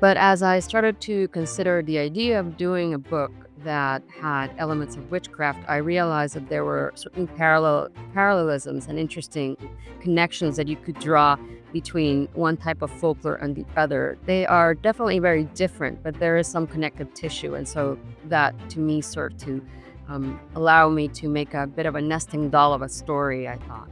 But as I started to consider the idea of doing a book that had elements of witchcraft, I realized that there were certain parallelisms and interesting connections that you could draw between one type of folklore and the other. They are definitely very different, but there is some connective tissue, and so that to me served to allow me to make a bit of a nesting doll of a story, I thought.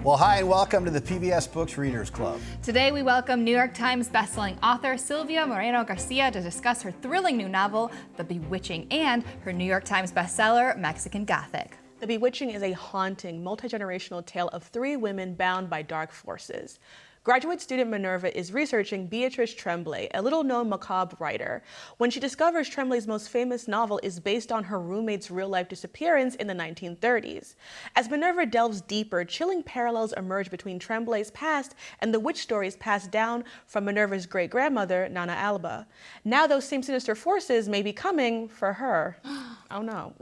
Well, hi, and welcome to the PBS Books Readers Club. Today we welcome New York Times bestselling author Silvia Moreno Garcia to discuss her thrilling new novel, The Bewitching, and her New York Times bestseller, Mexican Gothic. The Bewitching is a haunting, multi-generational tale of three women bound by dark forces. Graduate student Minerva is researching Beatrice Tremblay, a little-known macabre writer, when she discovers Tremblay's most famous novel is based on her roommate's real-life disappearance in the 1930s. As Minerva delves deeper, chilling parallels emerge between Tremblay's past and the witch stories passed down from Minerva's great-grandmother, Nana Alba. Now those same sinister forces may be coming for her. Oh no.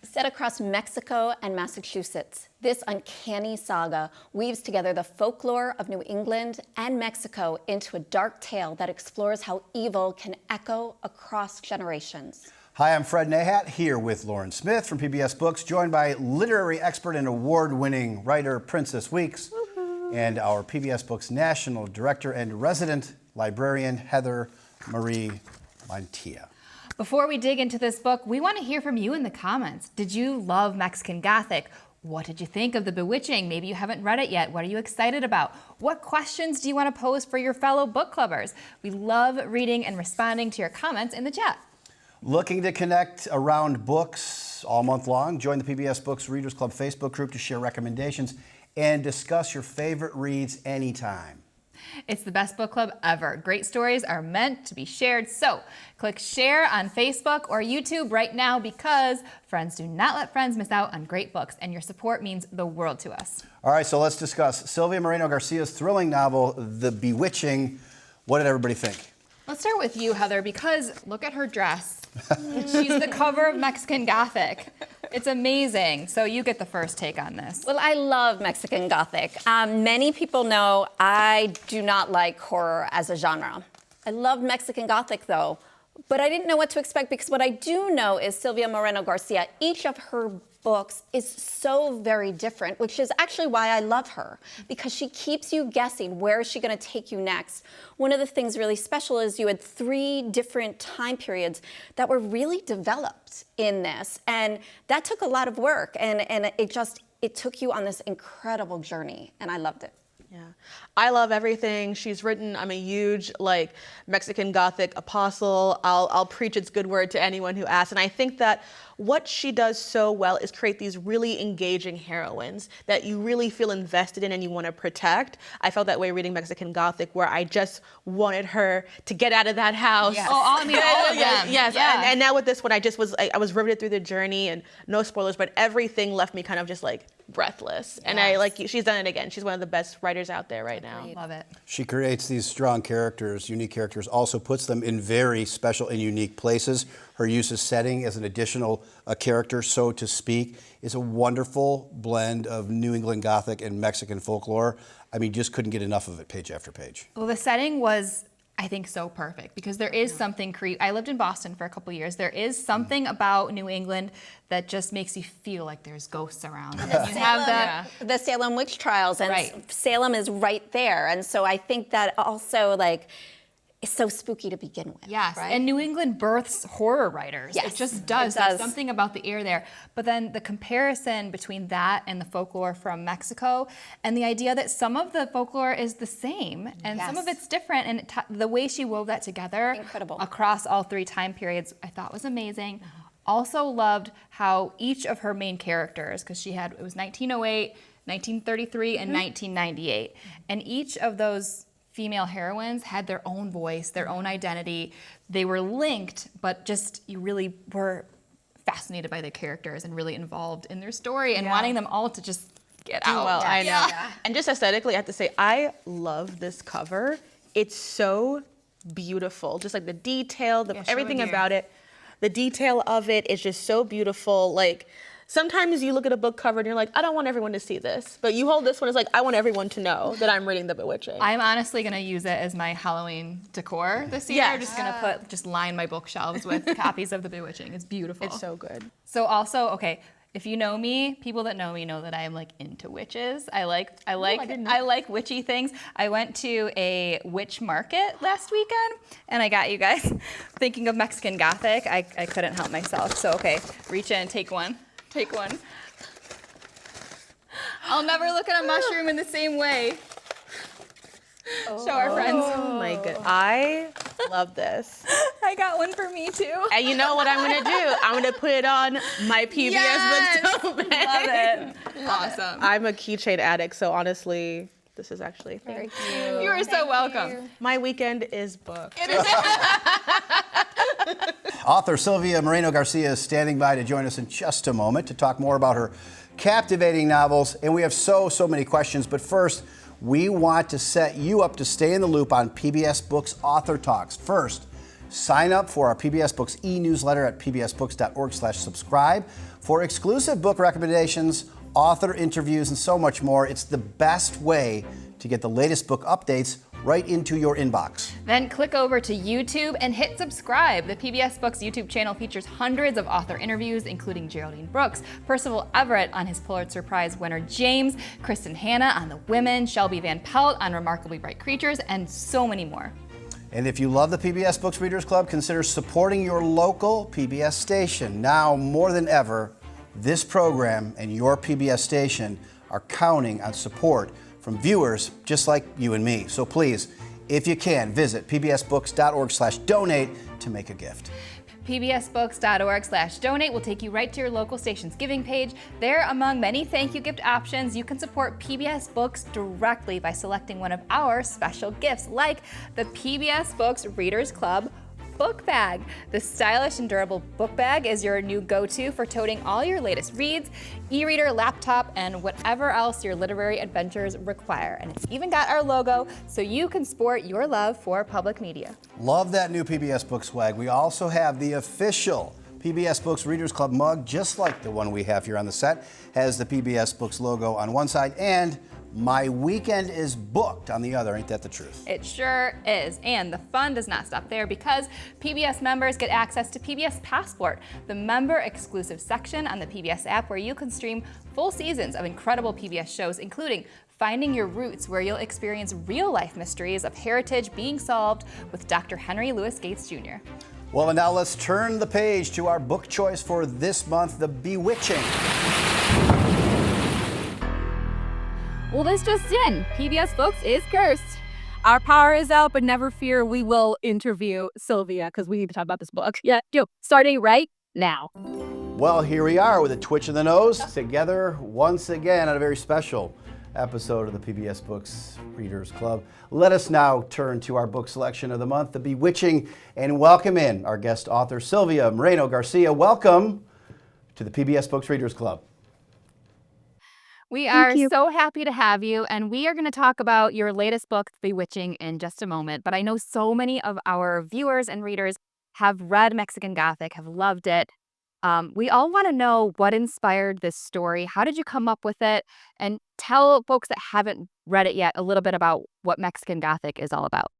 Set across Mexico and Massachusetts, this uncanny saga weaves together the folklore of New England and Mexico into a dark tale that explores how evil can echo across generations. Hi, I'm Fred Nahat, here with Lauren Smith from PBS Books, joined by literary expert and award-winning writer Princess Weeks, and our PBS Books National Director and resident librarian Heather Marie Mantilla. Before we dig into this book, we want to hear from you in the comments. Did you love Mexican Gothic? What did you think of The Bewitching? Maybe you haven't read it yet. What are you excited about? What questions do you want to pose for your fellow book clubbers? We love reading and responding to your comments in the chat. Looking to connect around books all month long? Join the PBS Books Readers Club Facebook group to share recommendations and discuss your favorite reads anytime. It's the best book club ever. Great stories are meant to be shared. So click share on Facebook or YouTube right now because friends do not let friends miss out on great books, and your support means the world to us. All right, so let's discuss Silvia Moreno Garcia's thrilling novel, The Bewitching. What did everybody think? Let's start with you, Heather, because look at her dress. She's the cover of Mexican Gothic. It's amazing. So you get the first take on this. Well, I love Mexican Gothic. Many people know I do not like horror as a genre. I love Mexican Gothic, though, but I didn't know what to expect because what I do know is Silvia Moreno Garcia, each of her books is so very different, which is actually why I love her, because she keeps you guessing, where is she going to take you next? One of the things really special is you had three different time periods that were really developed in this, and that took a lot of work, and it took you on this incredible journey, and I loved it. Yeah, I love everything she's written. I'm a huge Mexican Gothic apostle. I'll preach its good word to anyone who asks. And I think that what she does so well is create these really engaging heroines that you really feel invested in and you want to protect. I felt that way reading Mexican Gothic, where I just wanted her to get out of that house. Yes. Oh, I mean, all of them. Yes, Yeah. and now with this one, I was riveted through the journey, and no spoilers, but everything left me kind of just breathless. And she's done it again. She's one of the best writers out there right now. Love it. She creates these strong characters, unique characters, also puts them in very special and unique places. Her use of setting as an additional character, so to speak, is a wonderful blend of New England Gothic and Mexican folklore. I mean, just couldn't get enough of it page after page. Well, the setting was, I think, so perfect because there is something I lived in Boston for a couple years. There is something about New England that just makes you feel like there's ghosts around. And you have The Salem witch trials, and Right. Salem is right there, and so I think that also it's so spooky to begin with. Yes, right? and New England births horror writers. Yes, it just does. it does. There's something about the air there. But then the comparison between that and the folklore from Mexico, and the idea that some of the folklore is the same and some of Yes. it's different, and the way she wove that together Incredible. across all three time periods, I thought was amazing. Also loved how each of her main characters, because it was 1908, 1933, and 1998, and each of those female heroines had their own voice, their own identity. They were linked, but just you really were fascinated by the characters and really involved in their story and wanting them all to just get out. Well, I know. Yeah. And just aesthetically, I have to say, I love this cover. It's so beautiful. Just the detail, show everything it here. about it. The detail of it is just so beautiful. Sometimes you look at a book cover and you're like, I don't want everyone to see this. But you hold this one, it's like, I want everyone to know that I'm reading The Bewitching. I'm honestly gonna use it as my Halloween decor this year. Yes. I'm just gonna line my bookshelves with copies of The Bewitching. It's beautiful. It's so good. So also, okay, if you know me, people that know me know that I'm like into witches. I like witchy things. I went to a witch market last weekend and I got you guys thinking of Mexican Gothic. I couldn't help myself. So okay, reach in, take one. Take one. I'll never look at a mushroom in the same way. Show our friends. Oh my god. I love this. I got one for me too. And you know what I'm gonna do? I'm gonna put it on my PBS Yes! book tote bag. Love it. Awesome. I'm a keychain addict, so honestly, this is actually thank you. You are so welcome. My weekend is booked. Author Sylvia Moreno Garcia is standing by to join us in just a moment to talk more about her captivating novels. And we have so many questions. But first, we want to set you up to stay in the loop on PBS Books Author Talks. First, sign up for our PBS Books e-newsletter at pbsbooks.org/subscribe for exclusive book recommendations, author interviews, and so much more. It's the best way to get the latest book updates right into your inbox. Then click over to YouTube and hit subscribe. The PBS Books YouTube channel features hundreds of author interviews, including Geraldine Brooks, Percival Everett on his Pulitzer Prize winner James, Kristen Hanna on The Women, Shelby Van Pelt on Remarkably Bright Creatures, and so many more. And if you love the PBS Books Readers Club, consider supporting your local PBS station. Now more than ever, this program and your PBS station are counting on support from viewers just like you and me. So please, if you can, visit pbsbooks.org/donate to make a gift. pbsbooks.org/donate will take you right to your local station's giving page. There, among many thank you gift options, you can support PBS Books directly by selecting one of our special gifts, like the PBS Books Readers Club book bag. The stylish and durable book bag is your new go-to for toting all your latest reads, e-reader, laptop, and whatever else your literary adventures require. And it's even got our logo, so you can sport your love for public media. Love that new PBS Book swag. We also have the official PBS Books Readers Club mug, just like the one we have here on the set. Has the PBS Books logo on one side and "My weekend is booked" on the other. Ain't that the truth? It sure is. And the fun does not stop there, because PBS members get access to PBS Passport, the member-exclusive section on the PBS app where you can stream full seasons of incredible PBS shows, including Finding Your Roots, where you'll experience real-life mysteries of heritage being solved with Dr. Henry Louis Gates Jr. Well, and now let's turn the page to our book choice for this month, The Bewitching. Well, this just in. PBS Books is cursed. Our power is out, but never fear, we will interview Sylvia because we need to talk about this book. Yeah, starting right now. Well, here we are with a twitch of the nose together once again on a very special episode of the PBS Books Readers Club. Let us now turn to our book selection of the month, The Bewitching, and welcome in our guest author, Sylvia Moreno Garcia. Welcome to the PBS Books Readers Club. We are so happy to have you, and we are going to talk about your latest book, Bewitching, in just a moment. But I know so many of our viewers and readers have read Mexican Gothic, have loved it. We all want to know what inspired this story. How did you come up with it? And tell folks that haven't read it yet a little bit about what Mexican Gothic is all about.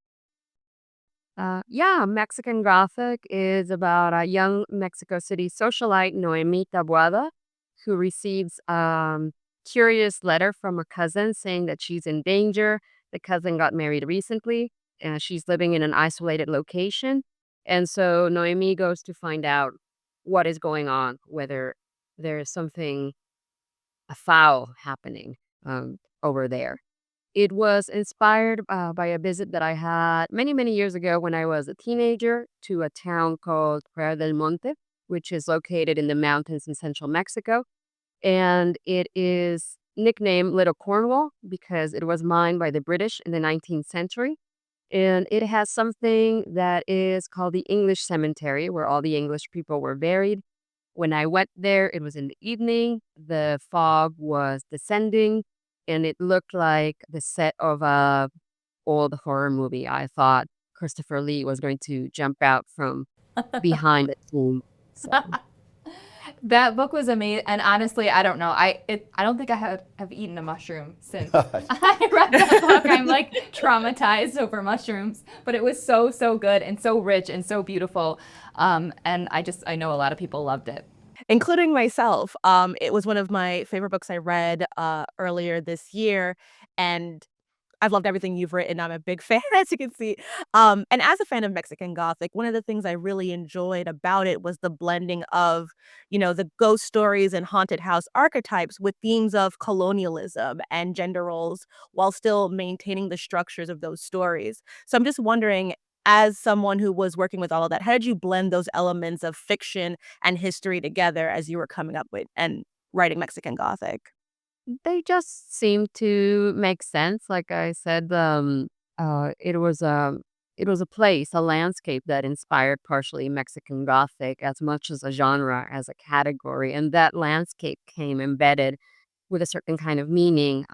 Mexican Gothic is about a young Mexico City socialite, Noemi Taboada, who receives curious letter from a cousin saying that she's in danger. The cousin got married recently, and she's living in an isolated location. And so Noemi goes to find out what is going on, whether there is something foul happening over there. It was inspired by a visit that I had many years ago when I was a teenager to a town called Puerto del Monte, which is located in the mountains in central Mexico. And it is nicknamed Little Cornwall because it was mined by the British in the 19th century. And it has something that is called the English Cemetery, where all the English people were buried. When I went there, it was in the evening. The fog was descending, and it looked like the set of a old horror movie. I thought Christopher Lee was going to jump out from behind the tomb. So. That book was amazing, and honestly, I don't know. I don't think I have eaten a mushroom since I read that book. I'm like traumatized over mushrooms, but it was so good and so rich and so beautiful, and I know a lot of people loved it. Including myself. It was one of my favorite books I read earlier this year, and I've loved everything you've written. I'm a big fan, as you can see. And as a fan of Mexican Gothic, one of the things I really enjoyed about it was the blending of, the ghost stories and haunted house archetypes with themes of colonialism and gender roles while still maintaining the structures of those stories. So I'm just wondering, as someone who was working with all of that, how did you blend those elements of fiction and history together as you were coming up with and writing Mexican Gothic? They just seem to make sense. Like I said, uh, it was a it was a place, a landscape that inspired partially Mexican Gothic as much as a genre, as a category, and that landscape came embedded with a certain kind of meaning.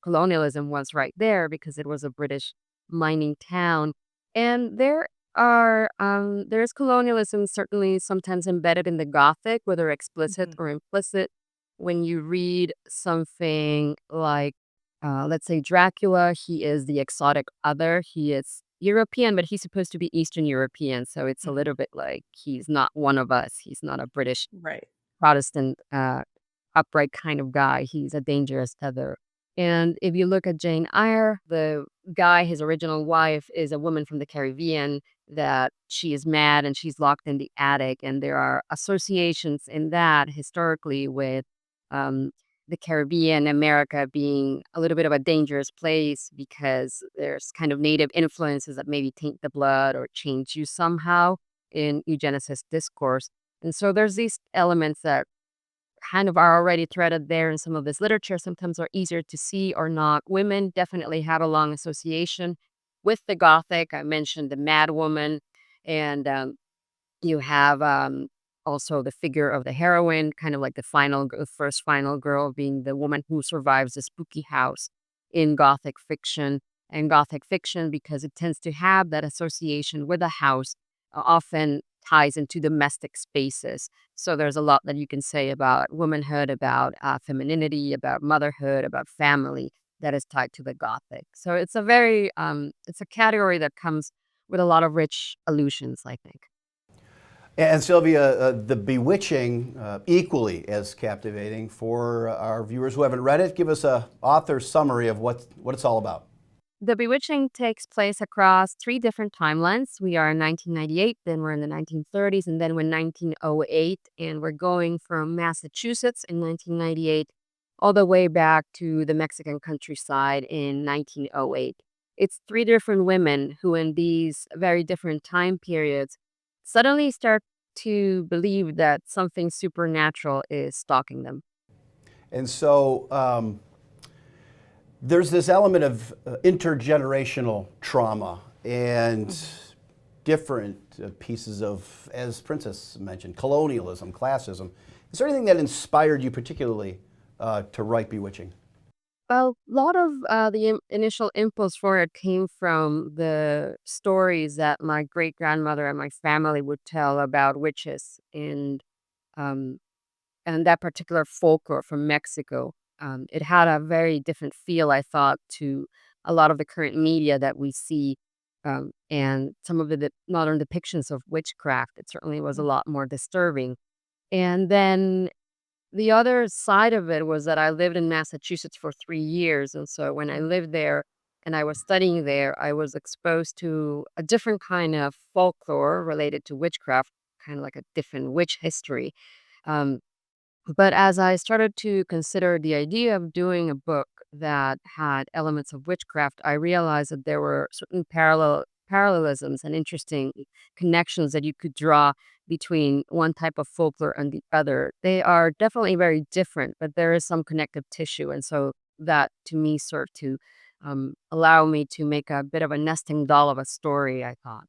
Colonialism was right there because it was a British mining town, and there's colonialism certainly sometimes embedded in the Gothic, whether explicit Mhm. or implicit. When you read something like, let's say Dracula, he is the exotic other. He is European, but he's supposed to be Eastern European, so it's a Mhm. little bit like he's not one of us. He's not a British Right. Protestant, upright kind of guy. He's a dangerous other. And if you look at Jane Eyre, the guy, his original wife, is a woman from the Caribbean that she is mad and she's locked in the attic. And there are associations in that historically with um, the Caribbean, America being a little bit of a dangerous place because there's kind of native influences that maybe taint the blood or change you somehow in eugenicist discourse. And so there's these elements that kind of are already threaded there in some of this literature, sometimes are easier to see or not. Women definitely had a long association with the Gothic. I mentioned the Mad Woman, and you have also the figure of the heroine, kind of like the first final girl being the woman who survives the spooky house in Gothic fiction. And Gothic fiction, because it tends to have that association with a house, often ties into domestic spaces. So there's a lot that you can say about womanhood, about femininity, about motherhood, about family that is tied to the Gothic. So it's a category that comes with a lot of rich allusions, I think. And Sylvia, The Bewitching, equally as captivating for our viewers who haven't read it. Give us a author summary of what it's all about. The Bewitching takes place across three different timelines. We are in 1998, then we're in the 1930s, and then we're in 1908, and we're going from Massachusetts in 1998 all the way back to the Mexican countryside in 1908. It's three different women who, in these very different time periods, suddenly start to believe that something supernatural is stalking them. And so there's this element of intergenerational trauma and different pieces of, as Princess mentioned, colonialism, classism. Is there anything that inspired you particularly to write Bewitching? Well, a lot of the initial impulse for it came from the stories that my great grandmother and my family would tell about witches um, and that particular folklore from Mexico. It had a very different feel, I thought, to a lot of the current media that we see, and some of the modern depictions of witchcraft. It certainly was a lot more disturbing. And then the other side of it was that I lived in Massachusetts for 3 years, and so when I lived there and I was studying there, I was exposed to a different kind of folklore related to witchcraft, kinda like a different witch history. Um, but as I started to consider the idea of doing a book that had elements of witchcraft, I realized that there were certain parallelisms and interesting connections that you could draw between one type of folklore and the other. They are definitely very different, but there is some connective tissue. And so that to me served to allow me to make a bit of a nesting doll of a story, I thought.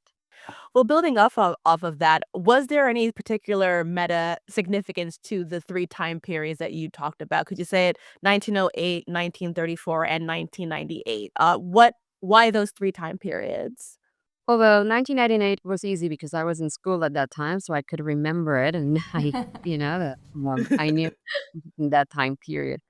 Well, building off of that, was there any particular meta significance to the 3 time periods that you talked about? Could you say it 1908, 1934, and 1998? Why those 3 time periods? Although 1998 was easy because I was in school at that time, so I could remember it, and I knew that time period.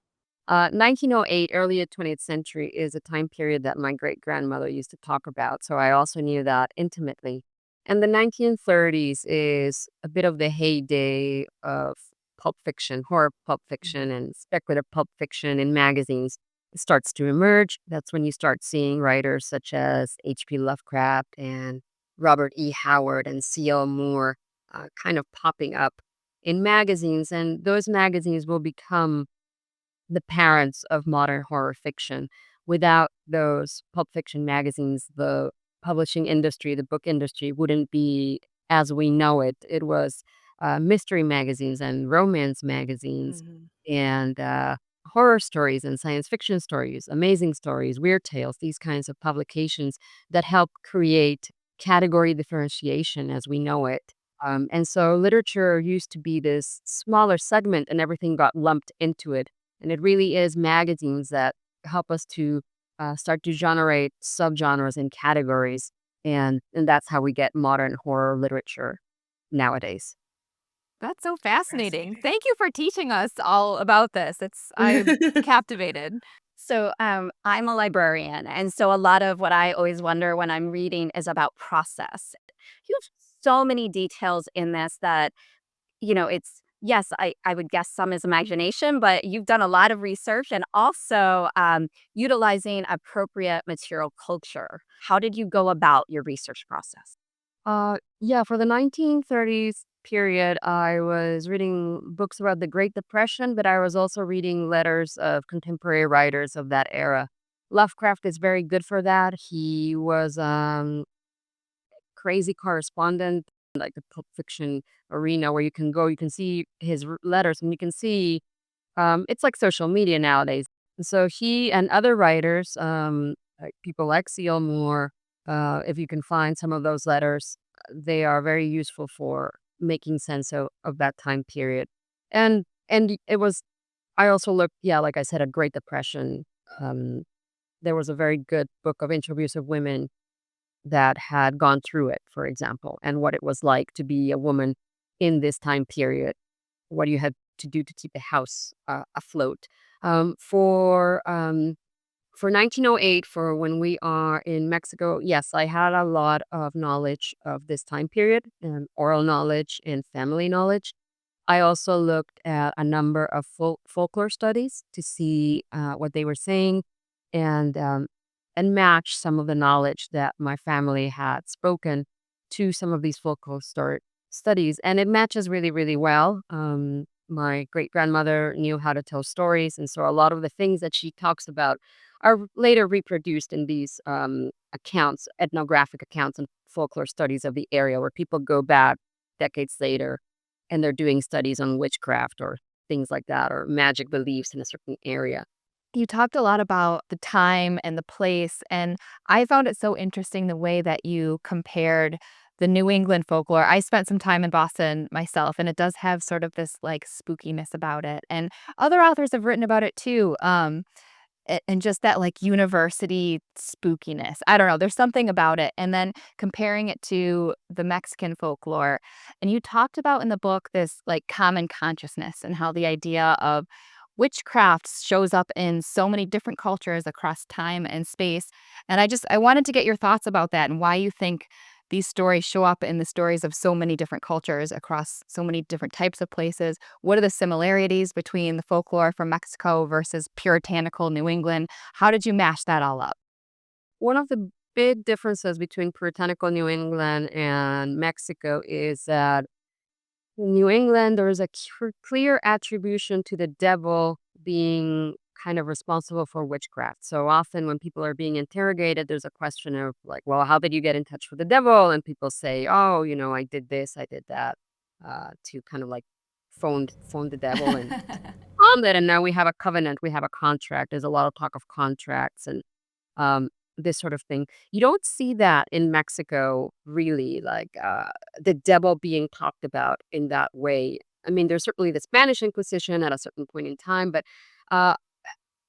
1908, early 20th century, is a time period that my great grandmother used to talk about, so I also knew that intimately. And the 1930s is a bit of the heyday of pulp fiction, horror pulp fiction, and speculative pulp fiction in magazines. It starts to emerge. That's when you start seeing writers such as H.P. Lovecraft and Robert E. Howard and C.L. Moore kind of popping up in magazines, and those magazines will become the parents of modern horror fiction. Without those pulp fiction magazines, the publishing industry, the book industry wouldn't be as we know it. It was mystery magazines and romance magazines Mhm. and horror stories and science fiction stories, amazing stories, weird tales, these kinds of publications that help create category differentiation as we know it. And so literature used to be this smaller segment and everything got lumped into it, and it really is magazines that help us to start to generate subgenres and categories. And that's how we get modern horror literature nowadays. That's so fascinating. Thank you for teaching us all about this. I'm captivated. So, I'm a librarian, and so a lot of what I always wonder when I'm reading is about process. You have so many details in this that, it's yes, I would guess some is imagination, but you've done a lot of research and also utilizing appropriate material culture. How did you go about your research process? Yeah, for the 1930s period, I was reading books about the Great Depression, but I was also reading letters of contemporary writers of that era. Lovecraft is very good for that. He was crazy correspondent, like the Pulp Fiction arena where you can go, you can see his letters, and you can see it's like social media nowadays. So he and other writers, like people like C.L. Moore, if you can find some of those letters, they are very useful for making sense of that time period. And it was I also looked, yeah, like I said, at Great Depression. Um, there was a very good book of interviews of women that had gone through it, for example, and what it was like to be a woman in this time period, what you had to do to keep the house afloat. For 1908, for when we are in Mexico, yes, I had a lot of knowledge of this time period, and oral knowledge and family knowledge. I also looked at a number of folklore studies to see what they were saying, and and match some of the knowledge that my family had spoken to some of these folklore studies, and it matches really, really well. My great grandmother knew how to tell stories, and so a lot of the things that she talks about are later reproduced in these accounts, ethnographic accounts, and folklore studies of the area, where people go back decades later and they're doing studies on witchcraft or things like that, or magic beliefs in a certain area. You talked a lot about the time and the place, and I found it so interesting the way that you compared the New England folklore. I spent some time in Boston myself, and it does have sort of this like spookiness about it. And other authors have written about it too. And just that like university spookiness. I don't know. There's something about it. And then comparing it to the Mexican folklore. And you talked about in the book this like common consciousness and how the idea of witchcraft shows up in so many different cultures across time and space. And I wanted to get your thoughts about that and why you think these stories show up in the stories of so many different cultures across so many different types of places. What are the similarities between the folklore from Mexico versus puritanical New England? How did you mash that all up? One of the big differences between puritanical New England and Mexico is that in New England, there is a clear attribution to the devil being kind of responsible for witchcraft. So often, when people are being interrogated, there's a question of, like, well, how did you get in touch with the devil? And people say, oh, I did this, I did that, to kind of like phone the devil and on that. And now we have a covenant, we have a contract. There's a lot of talk of contracts and um, this sort of thing. You don't see that in Mexico, really, like the devil being talked about in that way. I mean, there's certainly the Spanish Inquisition at a certain point in time, but uh,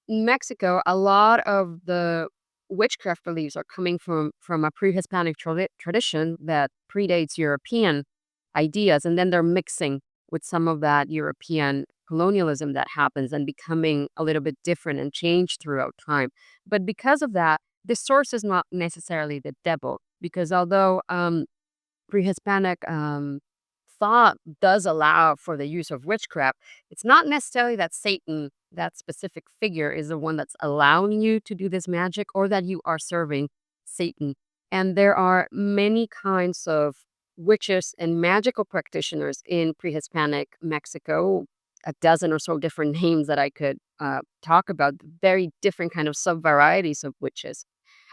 Mexico, a lot of the witchcraft beliefs are coming from a pre-Hispanic tradition that predates European ideas, and then they're mixing with some of that European colonialism that happens and becoming a little bit different and changed throughout time. But because of that, the source is not necessarily the devil, because although pre-Hispanic thought does allow for the use of witchcraft, it's not necessarily that Satan, that specific figure, is the one that's allowing you to do this magic or that you are serving Satan. And there are many kinds of witches and magical practitioners in pre-Hispanic Mexico, a dozen or so different names that I could talk about, very different kind of sub-varieties of witches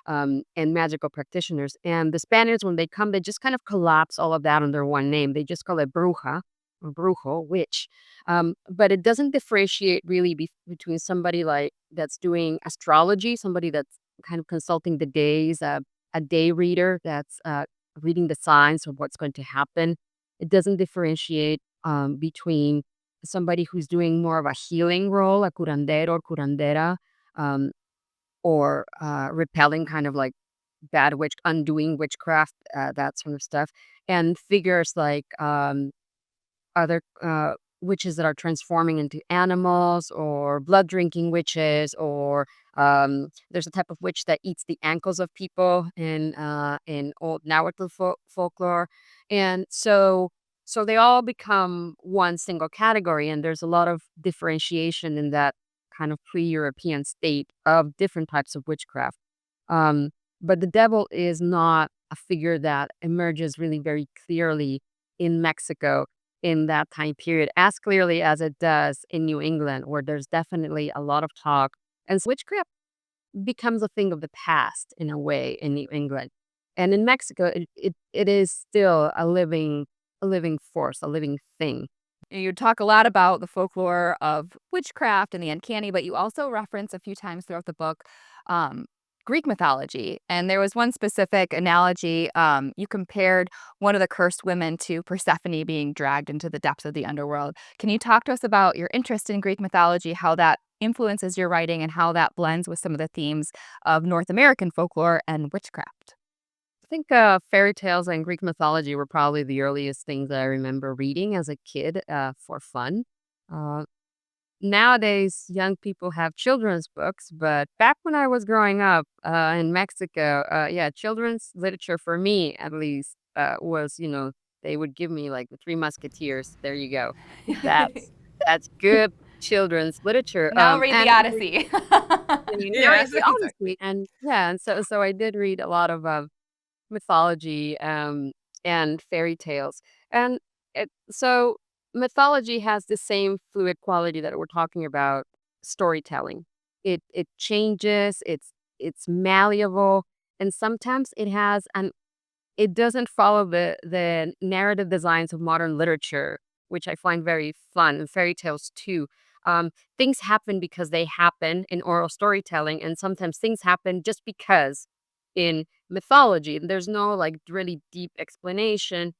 and magical practitioners. And the Spaniards, when they come, they just kind of collapse all of that under one name. They just call it bruja or brujo, witch. But it doesn't differentiate really between somebody like that's doing astrology, somebody that's kind of consulting the days, a day reader that's reading the signs of what's going to happen. It doesn't differentiate between somebody who's doing more of a healing role, a curandero or curandera, um, or repelling kind of like bad undoing witchcraft, that sort of stuff, and figures like other witches that are transforming into animals, or blood drinking witches, or there's a type of witch that eats the ankles of people in old Nahuatl folklore, and so they all become one single category, and there's a lot of differentiation in that kind of pre-European state of different types of witchcraft. Um, but the devil is not a figure that emerges really very clearly in Mexico in that time period, as clearly as it does in New England, where there's definitely a lot of talk. And witchcraft becomes a thing of the past in a way in New England. And in Mexico, it is still a living force, a living thing. You talk a lot about the folklore of witchcraft and the uncanny, but you also reference a few times throughout the book um, Greek mythology. And there was one specific analogy. You compared one of the cursed women to Persephone being dragged into the depths of the underworld. Can you talk to us about your interest in Greek mythology, how that influences your writing, and how that blends with some of the themes of North American folklore and witchcraft? I think fairy tales and Greek mythology were probably the earliest things that I remember reading as a kid for fun. Uh, Nowadays, young people have children's books, but back when I was growing up in Mexico, yeah, children's literature for me at least was, they would give me like the Three Musketeers. There you go. That's that's good children's literature. Now read the And Odyssey. Yes, yeah, exactly. honestly, and yeah, and so I did read a lot of mythology and fairy tales, and so mythology has the same fluid quality that we're talking about storytelling. It changes, it's malleable, and sometimes it doesn't follow the narrative designs of modern literature, which I find very fun, and fairy tales too. Things happen because they happen in oral storytelling, and sometimes things happen just because in mythology. There's no like really deep explanation.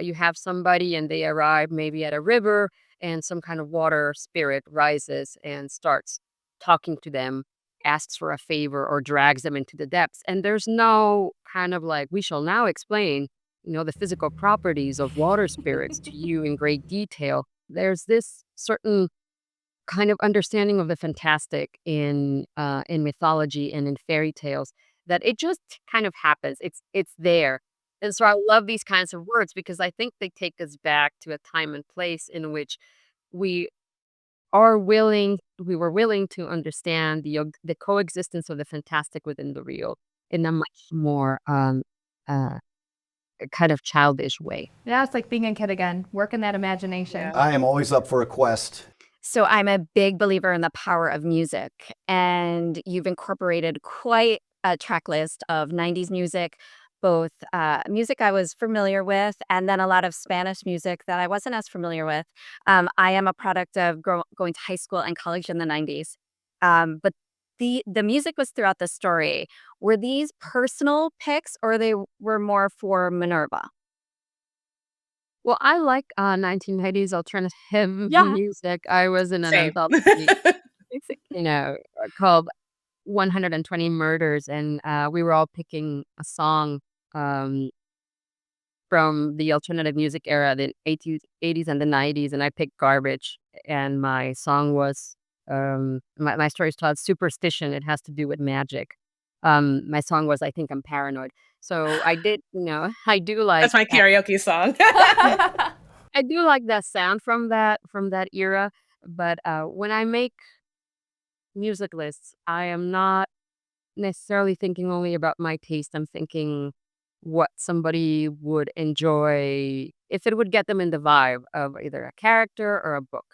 You have somebody and they arrive maybe at a river, and some kind of water spirit rises and starts talking to them, asks for a favor, or drags them into the depths. And there's no kind of like, we shall now explain, the physical properties of water spirits to you in great detail. There's this certain kind of understanding of the fantastic in mythology and in fairy tales that it just kind of happens. It's there. And so I love these kinds of words because I think they take us back to a time and place in which we we were willing to understand the coexistence of the fantastic within the real in a much more uh kind of childish way. Yeah, it's like being a kid again, working that imagination. I am always up for a quest. So I'm a big believer in the power of music, and you've incorporated quite a track list of 90s music, both music I was familiar with and then a lot of Spanish music that I wasn't as familiar with. I am a product of going to high school and college in the 90s. But the music was throughout the story. Were these personal picks or they were more for Minerva? Well, I like 1980s alternative Yeah. music. I was in an Same. anthology, called 120 Murders, and we were all picking a song um, from the alternative music era, the 80s and the 90s, and I picked Garbage, and my song was my story is called Superstition. It has to do with magic. My song was I Think I'm Paranoid. So I did, I do That's like my karaoke song. I do like that sound from that era, but when I make music lists, I am not necessarily thinking only about my taste. I'm thinking what somebody would enjoy if it would get them in the vibe of either a character or a book.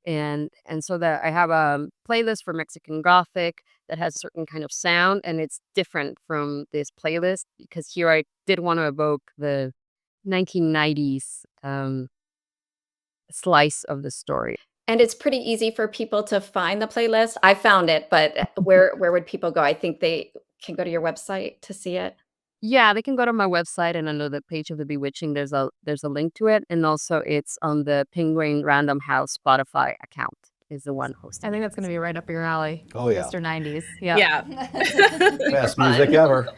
And so that I have a playlist for Mexican Gothic that has a certain kind of sound, and it's different from this playlist because here I did want to evoke the 1990s slice of the story. And it's pretty easy for people to find the playlist. I found it, but where would people go? I think they can go to your website to see it. Yeah, they can go to my website, and under the page of the Bewitching, there's a link to it, and also it's on the Penguin Random House Spotify account. Is the one hosting. I think that's going to be right up your alley. Oh, yeah. Mr. 90s. Yeah. Yeah. Best music ever.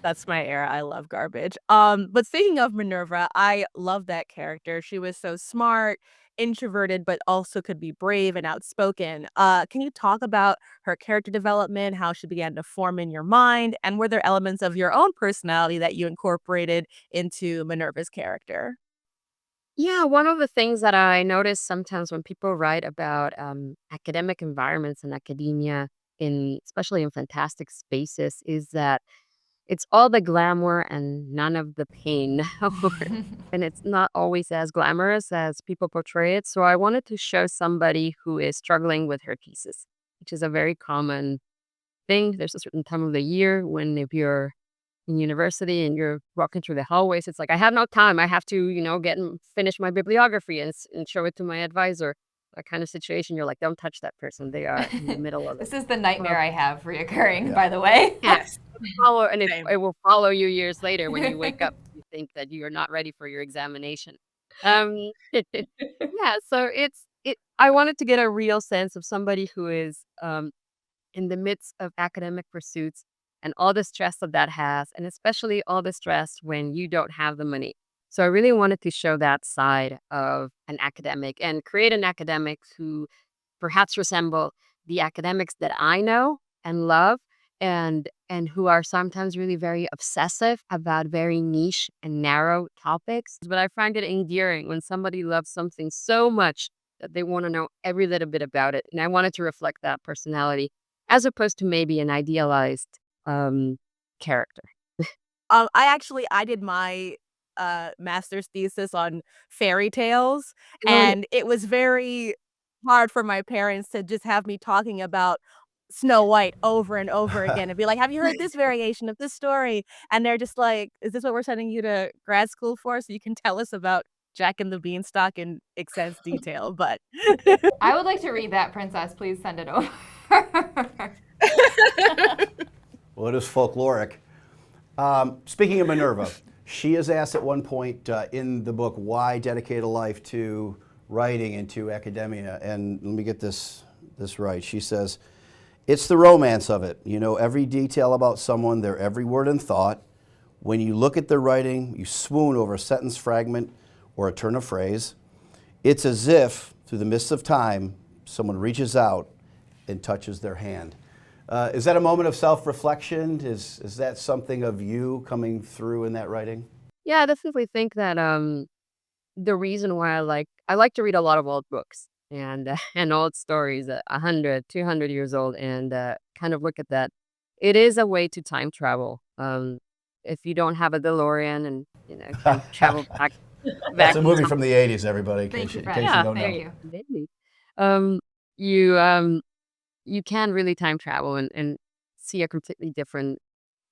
That's my era. I love Garbage. But speaking of Minerva, I love that character. She was so smart, introverted, but also could be brave and outspoken. Can you talk about her character development, how she began to form in your mind, and were there elements of your own personality that you incorporated into Minerva's character? Yeah, one of the things that I notice sometimes when people write about academic environments and academia, especially in fantastic spaces, is that it's all the glamour and none of the pain. And it's not always as glamorous as people portray it. So I wanted to show somebody who is struggling with her thesis, which is a very common thing. There's a certain time of the year when if you're in university and you're walking through the hallways, it's like, I have no time. I have to, get and finish my bibliography and show it to my advisor. That kind of situation. You're like, don't touch that person. They are in the middle of it. This is the nightmare I have reoccurring, by the way. Yes. And Same. it will follow you years later when you wake up. You think that you're not ready for your examination. Yeah. So I wanted to get a real sense of somebody who is in the midst of academic pursuits and all the stress that has, and especially all the stress when you don't have the money. So I really wanted to show that side of an academic and create an academic who perhaps resemble the academics that I know and love, and who are sometimes really very obsessive about very niche and narrow topics. But I find it endearing when somebody loves something so much that they want to know every little bit about it. And I wanted to reflect that personality as opposed to maybe an idealized character. I did my master's thesis on fairy tales, and it was very hard for my parents to just have me talking about Snow White over and over again and be like, "Have you heard this variation of this story?" And they're just like, "Is this what we're sending you to grad school for? So you can tell us about Jack and the Beanstalk in extensive detail?" But I would like to read that, Princess. Please send it over. Well, it is folkloric. Speaking of Minerva, she is asked at one point in the book, why dedicate a life to writing and to academia? And let me get this right. She says, it's the romance of it. You know every detail about someone, their every word and thought. When you look at their writing, you swoon over a sentence fragment or a turn of phrase. It's as if, through the mists of time, someone reaches out and touches their hand. Is that a moment of self-reflection? Is that something of you coming through in that writing? Yeah, I definitely think that the reason why I like to read a lot of old books and and old stories, 100, 200 years old, and kind of look at that. It is a way to time travel. If you don't have a DeLorean and can travel back. That's a in movie time. from the 80s, everybody, in Thank case you, you, Fred. in case you don't know. Thank you. Maybe. Um, you can really time travel and see a completely different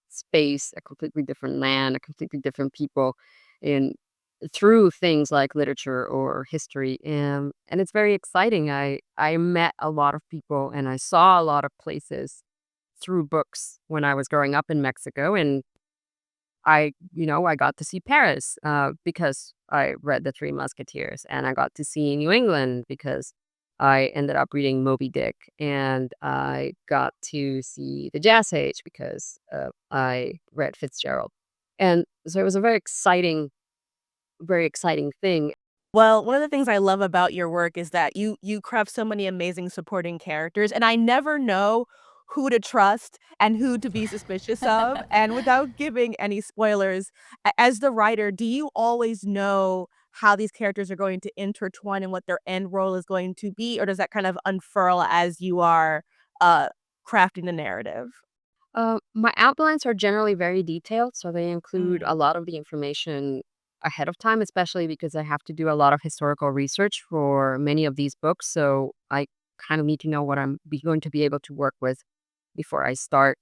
space, a completely different land, a completely different people, in through things like literature or history, and it's very exciting. I met a lot of people and I saw a lot of places through books when I was growing up in Mexico, and I got to see Paris because I read The Three Musketeers, and I got to see New England because I ended up reading Moby Dick, and I got to see The Jazz Age because I read Fitzgerald. And so it was a very exciting thing. Well, one of the things I love about your work is that you craft so many amazing supporting characters, and I never know who to trust and who to be suspicious of. And without giving any spoilers, as the writer, do you always know how these characters are going to intertwine and what their end role is going to be, or does that kind of unfurl as you are uh, crafting the narrative? My outlines are generally very detailed, so they include Mm. a lot of the information ahead of time, especially because I have to do a lot of historical research for many of these books. So I kind of need to know what going to be able to work with before I start.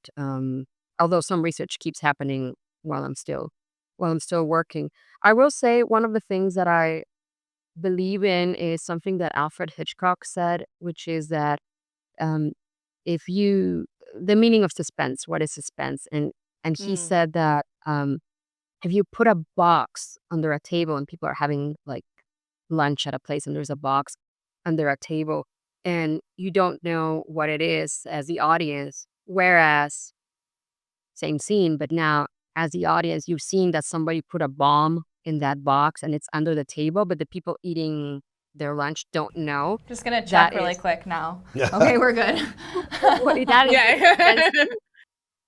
Although some research keeps happening while I'm still working. I will say one of the things that I believe in is something that Alfred Hitchcock said, which is that um, if you the meaning of suspense, what is suspense? And he Mm. said that if you put a box under a table and people are having like lunch at a place and there's a box under a table and you don't know what it is as the audience, whereas same scene, but now as the audience, you've seen that somebody put a bomb in that box and it's under the table, but the people eating their lunch don't know. Just gonna That check really is quick now. Yeah. Okay, we're good. that is the suspense.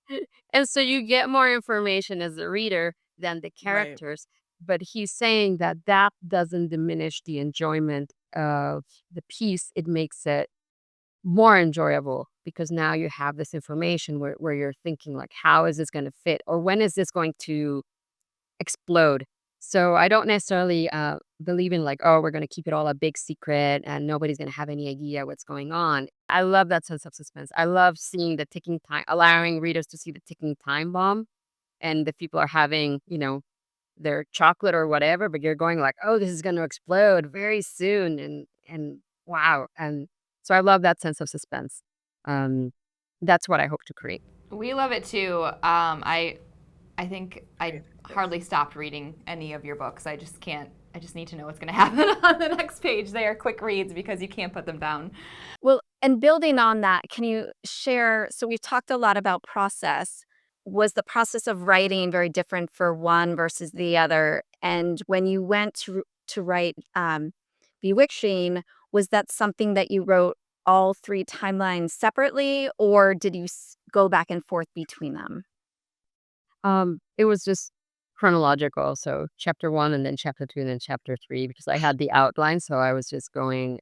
Yeah. And so you get more information as a reader than the Right. characters. But he's saying that that doesn't diminish the enjoyment of the piece. It makes it more enjoyable because now you have this information where you're thinking like, how is this going to fit? Or when is this going to explode? So I don't necessarily believe in like, oh, we're going to keep it all a big secret and nobody's going to have any idea what's going on. I love that sense of suspense. I love seeing the ticking time, allowing readers to see the ticking time bomb and the people are having, their chocolate or whatever, but you're going like, oh, this is going to explode very soon. And wow. And so I love that sense of suspense. Um, that's what I hope to create. We love it too. I think I hardly stopped reading any of your books. I just can't. I just need to know what's going to happen on the next page. They are quick reads because you can't put them down. Well, and building on that, can you share? So we've talked a lot about process. Was the process of writing very different for one versus the other? And when you went to write Bewitching, was that something that you wrote all three timelines separately, or did you go back and forth between them? It was just chronological, so chapter 1 and then chapter 2 and then chapter 3 because I had the outline, so I was just going,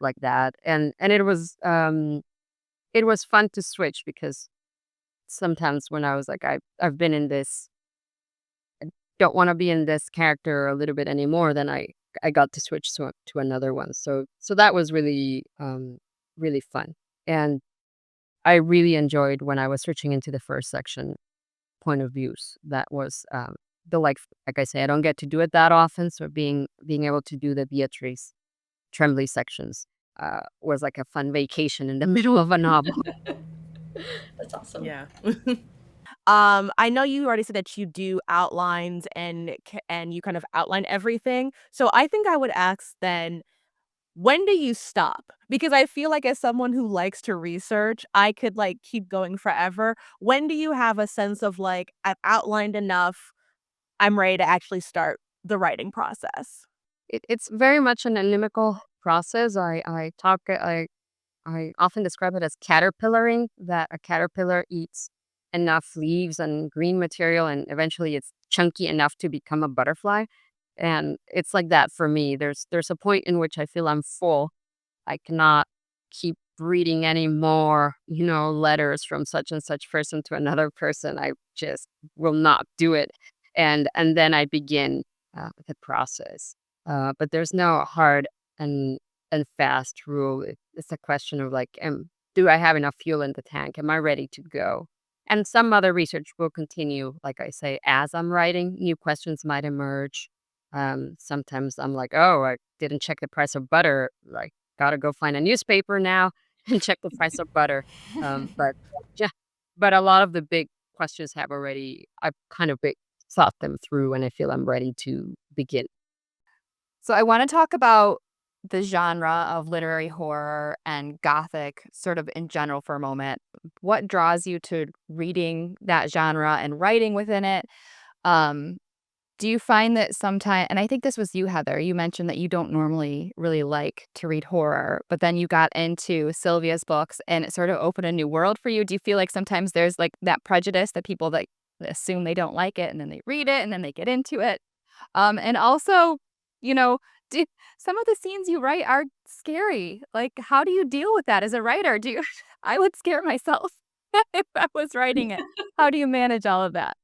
like that, and it was fun to switch because sometimes when I was like, I've been in this don't wanna be in this character a little bit anymore, then I got to switch to another one, so that was really, really fun, and I really enjoyed when I was switching into the first section point of views. That was, the like I say, I don't get to do it that often, so being able to do the Beatrice Tremblay sections, was like a fun vacation in the middle of a novel. That's awesome. Yeah. I know you already said that you do outlines and you kind of outline everything. So I think I would ask then, when do you stop? Because I feel like as someone who likes to research, I could like keep going forever. When do you have a sense of like I've outlined enough, I'm ready to actually start the writing process? It's very much an inimical process. I often describe it as caterpillaring, that a caterpillar eats enough leaves and green material, and eventually it's chunky enough to become a butterfly. And it's like that for me. There's a point in which I feel I'm full. I cannot keep reading any more, letters from such and such person to another person. I just will not do it. And then I begin the process. But there's no hard and and fast rule. It's a question of like, do I have enough fuel in the tank? Am I ready to go? And some other research will continue, like I say, as I'm writing. New questions might emerge. Sometimes I'm like, oh, I didn't check the price of butter. Like, gotta go find a newspaper now and check the price of butter. But yeah, but a lot of the big questions I've kind of thought them through, and I feel I'm ready to begin. So I want to talk about the genre of literary horror and gothic sort of in general for a moment. What draws you to reading that genre and writing within it? Um, do you find that sometimes, and I think this was you, Heather, you mentioned that you don't normally really like to read horror, but then you got into Sylvia's books and it sort of opened a new world for you. Do you feel like sometimes there's like that prejudice that people that assume they don't like it and then they read it and then they get into it? And also, you know, do some of the scenes you write are scary. Like, how do you deal with that as a writer? Do you I would scare myself if I was writing it. How do you manage all of that?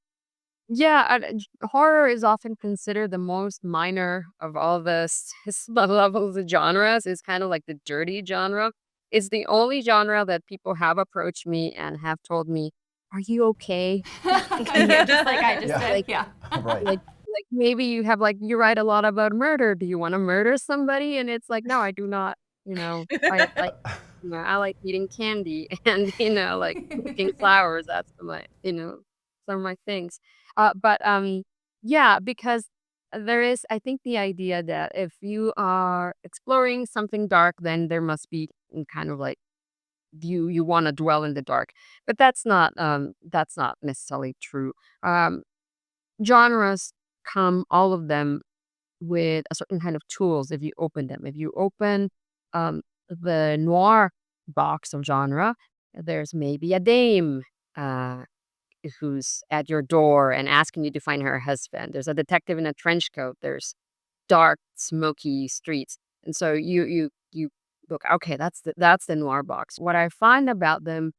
Yeah, horror is often considered the most minor of all the levels of genres. It's kind of like the dirty genre. It's the only genre that people have approached me and have told me, "Are you okay?" Yeah, just like I just Yeah. did. Like, Yeah. Right. like maybe you have like you write a lot about murder. Do you want to murder somebody? And it's like, no, I do not. I like eating candy and like picking flowers. That's my some of my things. But yeah, because there is, I think, the idea that if you are exploring something dark, then there must be kind of like you want to dwell in the dark. But that's not necessarily true. Um, Genres come, all of them, with a certain kind of tools if you open them. If you open the noir box of genre, there's maybe a dame uh, who's at your door and asking you to find her husband. There's a detective in a trench coat. There's dark, smoky streets, and so you look. Okay, that's the noir box. What I find about them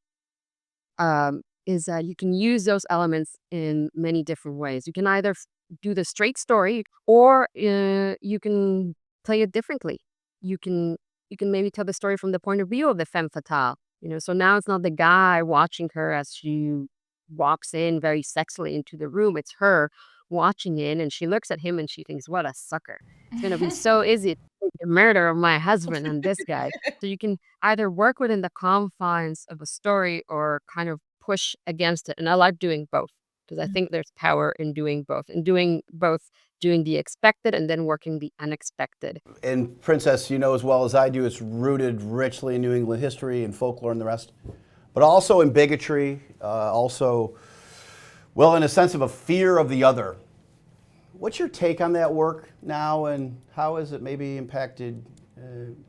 is that you can use those elements in many different ways. You can either do the straight story, or you can play it differently. You can you can maybe tell the story from the point of view of the femme fatale. So now it's not the guy watching her as she walks in very sexily into the room. It's her watching in, and she looks at him and she thinks, "What a sucker! It's gonna be so easy to make the murder of my husband and this guy." So you can either work within the confines of a story or kind of push against it. And I like doing both because I think there's power in doing both, doing the expected and then working the unexpected. And Princess, you know as well as I do, it's rooted richly in New England history and folklore and the rest, but also in bigotry, also, well, in a sense of a fear of the other. What's your take on that work now, and how has it maybe impacted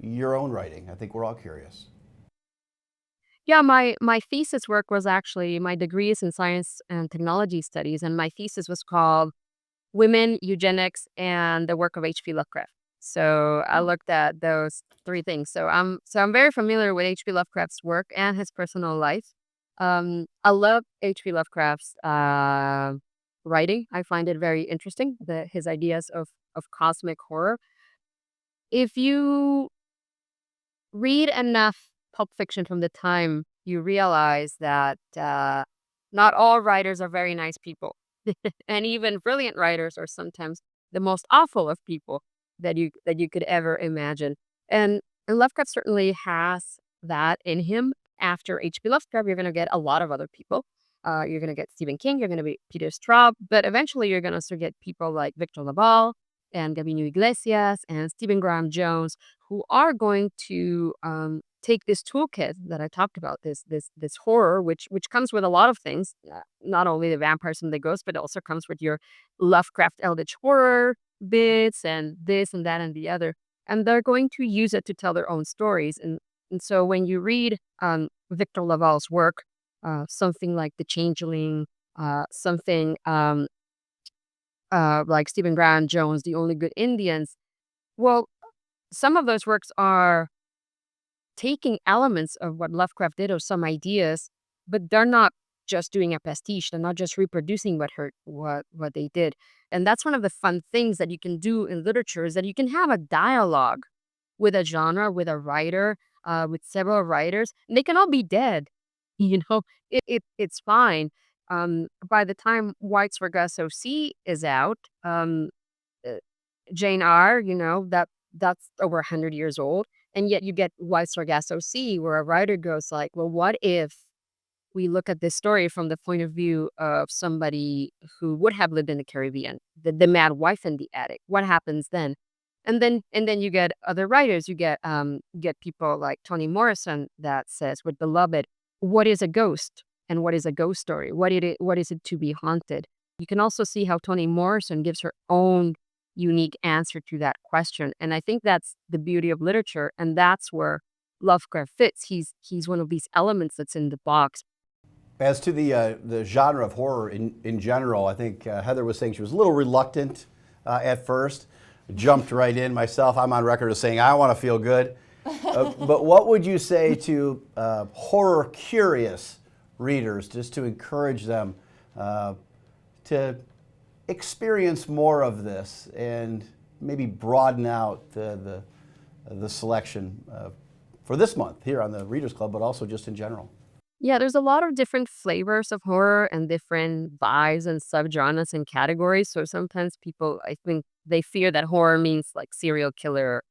your own writing? I think we're all curious. Yeah, my thesis work was actually my degree is in science and technology studies, and my thesis was called Women, Eugenics, and the Work of H.P. Lovecraft. So I looked at those three things. So I'm very familiar with H.P. Lovecraft's work and his personal life. I love H.P. Lovecraft's writing. I find it very interesting, his ideas of cosmic horror. If you read enough pulp fiction from the time, you realize that not all writers are very nice people. And even brilliant writers are sometimes the most awful of people that you could ever imagine. And Lovecraft certainly has that in him. After H.P. Lovecraft, you're going to get a lot of other people. You're going to get Stephen King, you're going to be Peter Straub, but eventually you're going to also get people like Victor Laval and Gabino Iglesias and Stephen Graham Jones, who are going to take this toolkit that I talked about, this horror, which comes with a lot of things, not only the vampires and the ghosts, but it also comes with your Lovecraft Eldritch horror bits and this and that and the other, and they're going to use it to tell their own stories. And so when you read Victor Laval's work, something like The Changeling, something like Stephen Graham Jones, The Only Good Indians, well, some of those works are taking elements of what Lovecraft did or some ideas, but they're not just doing a pastiche. They're not just reproducing what they did. And that's one of the fun things that you can do in literature is that you can have a dialogue with a genre, with a writer, with several writers, and they can all be dead. It's fine. By the time White Sargasso Sea is out, uh, Jane R, that's over 100 years old. And yet you get White Sargasso Sea, where a writer goes like, well, what if we look at this story from the point of view of somebody who would have lived in the Caribbean, the mad wife in the attic? What happens then? And then you get other writers. You get people like Toni Morrison that says with Beloved, what is a ghost and what is a ghost story? What is it to be haunted? You can also see how Toni Morrison gives her own unique answer to that question. And I think that's the beauty of literature, and that's where Lovecraft fits. He's one of these elements that's in the box. As to the genre of horror in general, I think Heather was saying she was a little reluctant at first. Jumped right in myself. I'm on record as saying I want to feel good. But what would you say to horror curious readers, just to encourage them to experience more of this and maybe broaden out the selection for this month here on the Readers Club, but also just in general? Yeah, there's a lot of different flavors of horror and different vibes and subgenres and categories. So sometimes people, I think, they fear that horror means like serial killer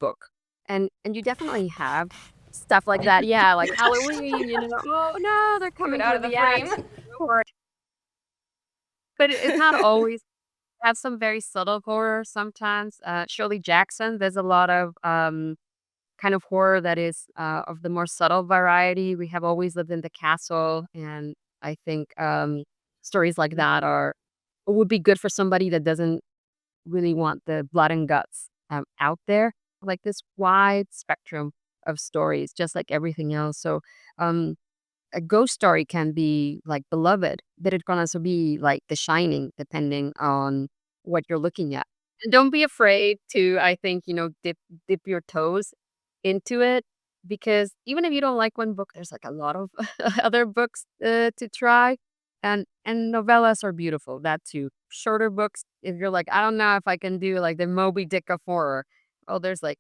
book, and you definitely have stuff like that. Yeah, like Halloween. Oh no, they're coming out out of of the the attic. frame. But it's not always. Have some very subtle horror sometimes. Shirley Jackson, there's a lot of kind of horror that is of the more subtle variety. We have Always Lived in the Castle, and I think stories like that are would be good for somebody that doesn't really want the blood and guts out there. Like this wide spectrum of stories, just like everything else. So um, a ghost story can be like Beloved, but it can also be like The Shining, depending on what you're looking at. And don't be afraid to, I think, dip your toes into it, because even if you don't like one book, there's like a lot of other books to try. And novellas are beautiful. That too. Shorter books, if you're like, I don't know if I can do like the Moby Dick of horror. Oh, there's like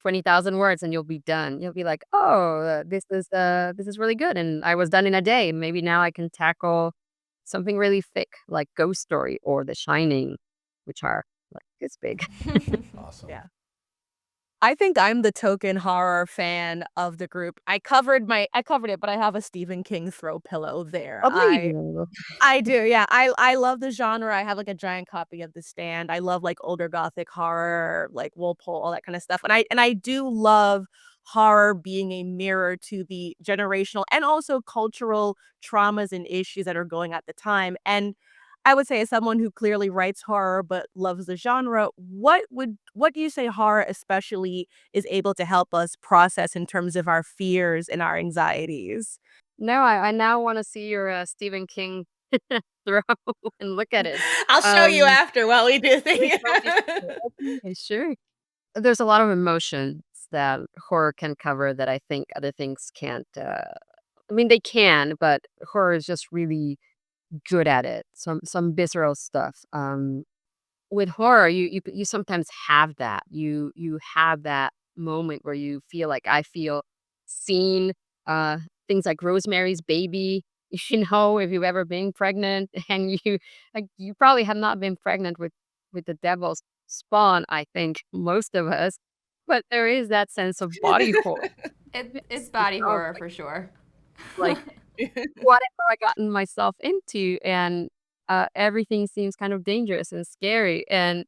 20,000 words and you'll be done. You'll be like, oh, this is really good, and I was done in a day. Maybe now I can tackle something really thick like Ghost Story or The Shining, which are like this big. Awesome. Yeah. I think I'm the token horror fan of the group. I covered it, but I have a Stephen King throw pillow there. Oh, there you go. I do, yeah. I love the genre. I have like a giant copy of The Stand. I love like older gothic horror, like Walpole, all that kind of stuff. And I do love horror being a mirror to the generational and also cultural traumas and issues that are going at the time. And I would say, as someone who clearly writes horror but loves the genre, what do you say horror especially is able to help us process in terms of our fears and our anxieties? No, I now want to see your Stephen King throw and look at it. I'll show you Um, after while we do things. okay, sure. There's a lot of emotions that horror can cover that I think other things can't. I mean, they can, but horror is just really good at it. Some visceral stuff. With horror, you sometimes have that. You have that moment where you feel like I feel seen. Uh, Things like Rosemary's Baby. If you've ever been pregnant and you probably have not been pregnant with the devil's spawn. I think most of us, but there is that sense of body horror. It's It's body horror for sure. like what have I gotten myself into? And everything seems kind of dangerous and scary. And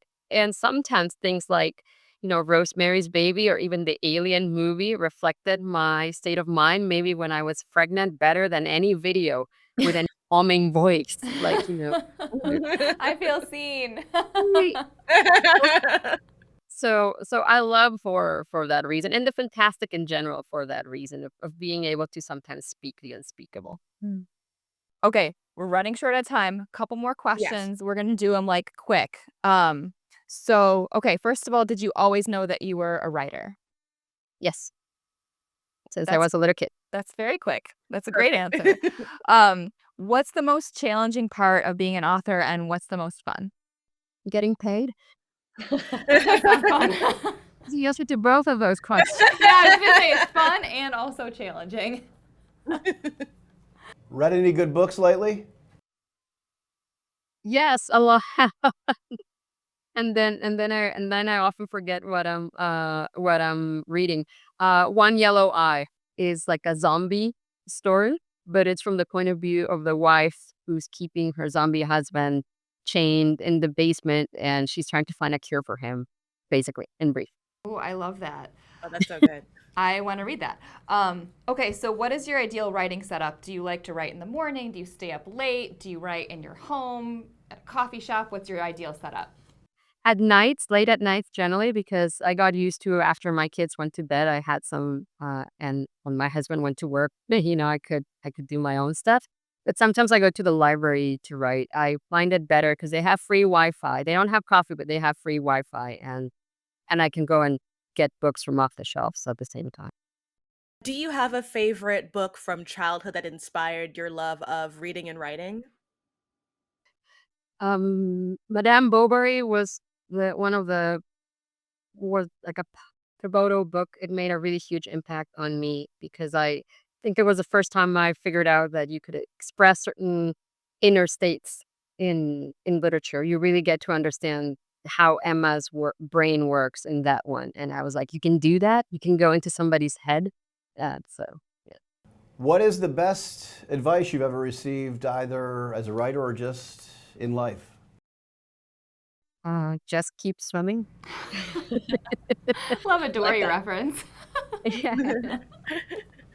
sometimes things like, Rosemary's Baby or even the Alien movie reflected my state of mind, maybe when I was pregnant, better than any video with an calming voice. I feel seen. So I love for that reason, and the fantastic in general for that reason of being able to sometimes speak the unspeakable. Okay, we're running short of time. Couple more questions. We're gonna do them like quick. Okay, first of all, did you always know that you were a writer? Yes, since I That's was a little kid. that's very quick. That's a great answer. What's the most challenging part of being an author, and what's the most fun? Getting paid? Fun. Is the answer to both of those questions. Yeah, I was gonna say it's fun and also challenging. Read any good books lately? Yes, a lot. And then I often forget what I'm reading. One Yellow Eye is like a zombie story, but it's from the point of view of the wife who's keeping her zombie husband chained in the basement, and she's trying to find a cure for him, basically, in brief. Oh, I love that. Oh, that's so good. I want to read that. Okay, so what is your ideal writing setup? Do you like to write in the morning? Do you stay up late? Do you write in your home, at a coffee shop? What's your ideal setup? At nights, late at nights generally, because I got used to after my kids went to bed, I had some, and when my husband went to work, I could do my own stuff. But sometimes I go to the library to write. I find it better because they have free Wi-Fi. They don't have coffee, but they have free Wi-Fi, and I can go and get books from off the shelves at the same time. Do you have a favorite book from childhood that inspired your love of reading and writing? Madame Bovary was the one of the was like a pivotal book. It made a really huge impact on me because I think it was the first time I figured out that you could express certain inner states in literature. You really get to understand how Emma's brain works in that one, and I was like, you can do that. You can go into somebody's head. So yeah. What is the best advice you've ever received, either as a writer or just in life? Just keep swimming. Love a Like Dory that. reference. Yeah.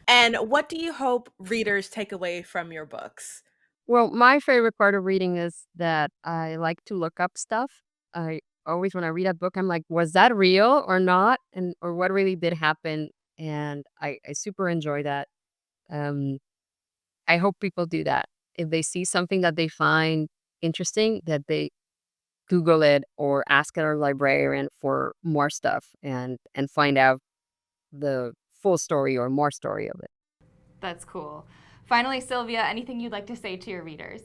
And what do you hope readers take away from your books? Well, my favorite part of reading is that I like to look up stuff. I always, when I read a book, I'm like, was that real or not? And or what really did happen? And I super enjoy that. Um, I hope people do that. If they see something that they find interesting, that they Google it or ask our librarian for more stuff and find out the full story or more story of it. That's cool. Finally, Sylvia, anything you'd like to say to your readers?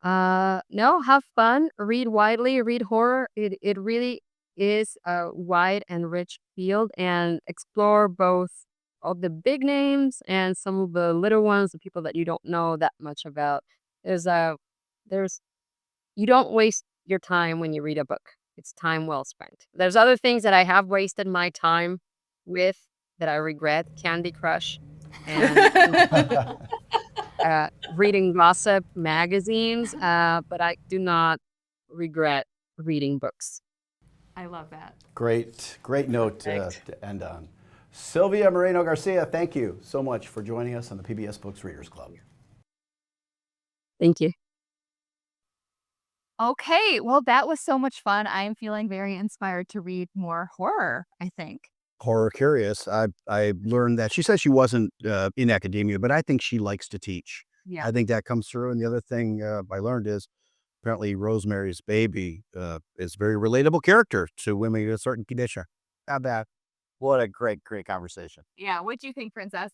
No, have fun, read widely, read horror. It really is a wide and rich field and explore both of the big names and some of the little ones, the people that you don't know that much about. There's a there's you don't waste your time when you read a book. It's time well spent. There's other things that I have wasted my time with that I regret, Candy Crush and reading gossip magazines, but I do not regret reading books. I love that. Great note Perfect. to end on. Sylvia Moreno Garcia, thank you so much for joining us on the PBS Books Readers Club. Thank you. Okay, well, that was so much fun. I am feeling very inspired to read more horror, I think. Horror curious. I learned that she says she wasn't in academia, but I think she likes to teach. Yeah. I think that comes through. And the other thing I learned is apparently Rosemary's Baby is a very relatable character to women with a certain condition. Not bad. What a great conversation. Yeah. What do you think, Princess?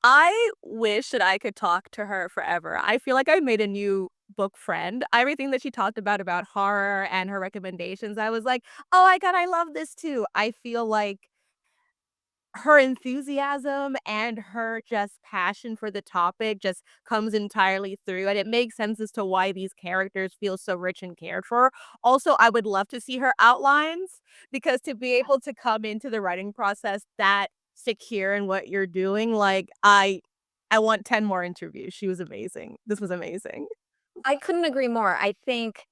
I wish that I could talk to her forever. I feel like I made a new book friend. Everything that she talked about horror and her recommendations, I was like, oh my God, I love this too. I feel like her enthusiasm and her just passion for the topic just comes entirely through, and it makes sense as to why these characters feel so rich and cared for. Also, I would love to see her outlines, because to be able to come into the writing process that secure in what you're doing, like I want 10 more interviews. She was amazing. This was amazing. I couldn't agree more. I think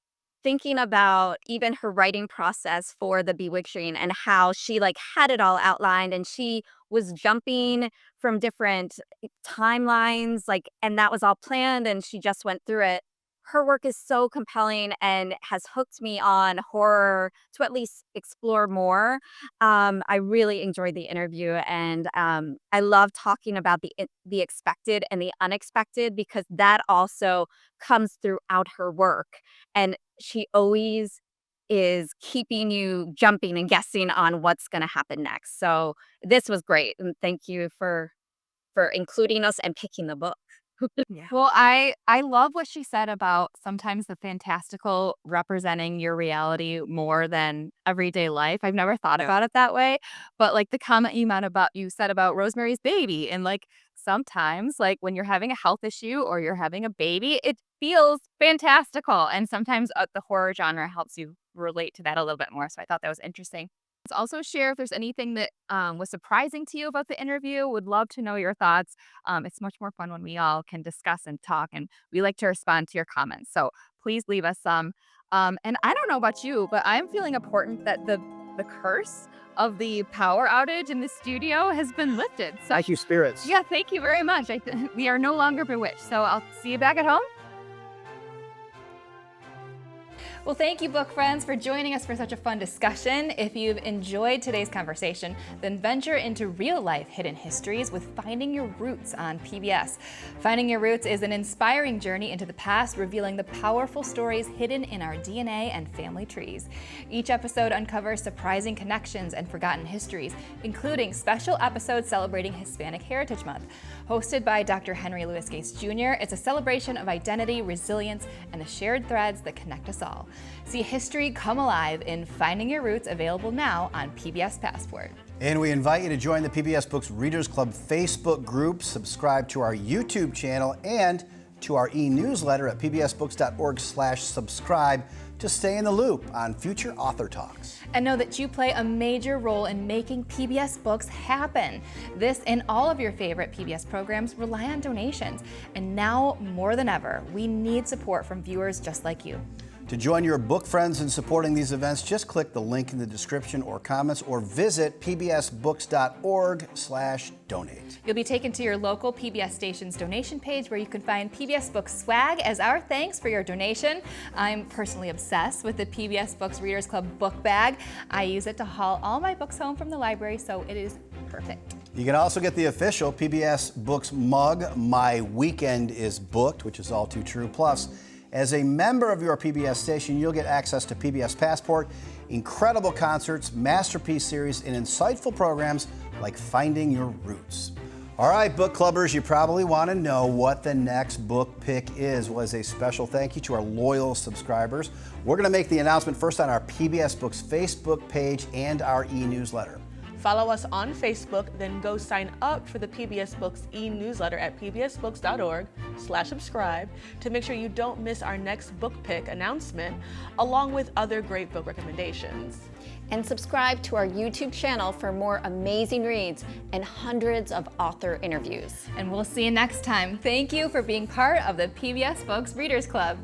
thinking about even her writing process for The Bewitching and how she like had it all outlined and she was jumping from different timelines, like, and that was all planned and she just went through it. Her work is so compelling and has hooked me on horror to at least explore more. I really enjoyed the interview, and I love talking about the expected and the unexpected because that also comes throughout her work, and she always is keeping you jumping and guessing on what's going to happen next. So this was great, and thank you for including us and picking the book. Yeah. Well, I love what she said about sometimes the fantastical representing your reality more than everyday life. I've never thought Yeah. about it that way, but like the comment you said about Rosemary's Baby, and like sometimes like when you're having a health issue or you're having a baby, it feels fantastical, and sometimes the horror genre helps you relate to that a little bit more. So I thought that was interesting. Also share if there's anything that was surprising to you about the interview. Would love to know your thoughts. It's much more fun when we all can discuss and talk, and we like to respond to your comments. So please leave us some. And I don't know about you, but I'm feeling important that the curse of the power outage in the studio has been lifted. So Thank you, spirits. yeah, thank you very much. We are no longer bewitched. So I'll see you back at home. Well, thank you, book friends, for joining us for such a fun discussion. If you've enjoyed today's conversation, then venture into real-life hidden histories with Finding Your Roots on PBS. Finding Your Roots is an inspiring journey into the past, revealing the powerful stories hidden in our DNA and family trees. Each episode uncovers surprising connections and forgotten histories, including special episodes celebrating Hispanic Heritage Month. Hosted by Dr. Henry Louis Gates Jr., it's a celebration of identity, resilience, and the shared threads that connect us all. See history come alive in Finding Your Roots, available now on PBS Passport. And we invite you to join the PBS Books Readers Club Facebook group, subscribe to our YouTube channel, and to our e-newsletter at pbsbooks.org/subscribe to stay in the loop on future author talks. And know that you play a major role in making PBS Books happen. This and all of your favorite PBS programs rely on donations. And now more than ever, we need support from viewers just like you. To join your book friends in supporting these events, just click the link in the description or comments, or visit pbsbooks.org/donate. You'll be taken to your local PBS station's donation page, where you can find PBS Books swag as our thanks for your donation. I'm personally obsessed with the PBS Books Readers Club book bag. I use it to haul all my books home from the library, so it is perfect. You can also get the official PBS Books mug, My Weekend is Booked, which is all too true. Plus, as a member of your PBS station, you'll get access to PBS Passport, incredible concerts, masterpiece series, and insightful programs like Finding Your Roots. All right, book clubbers, you probably want to know what the next book pick is. Well, as a special thank you to our loyal subscribers, we're going to make the announcement first on our PBS Books Facebook page and our e-newsletter. Follow us on Facebook, then go sign up for the PBS Books e-newsletter at pbsbooks.org/subscribe to make sure you don't miss our next book pick announcement, along with other great book recommendations. And subscribe to our YouTube channel for more amazing reads and hundreds of author interviews. And we'll see you next time. Thank you for being part of the PBS Books Readers Club.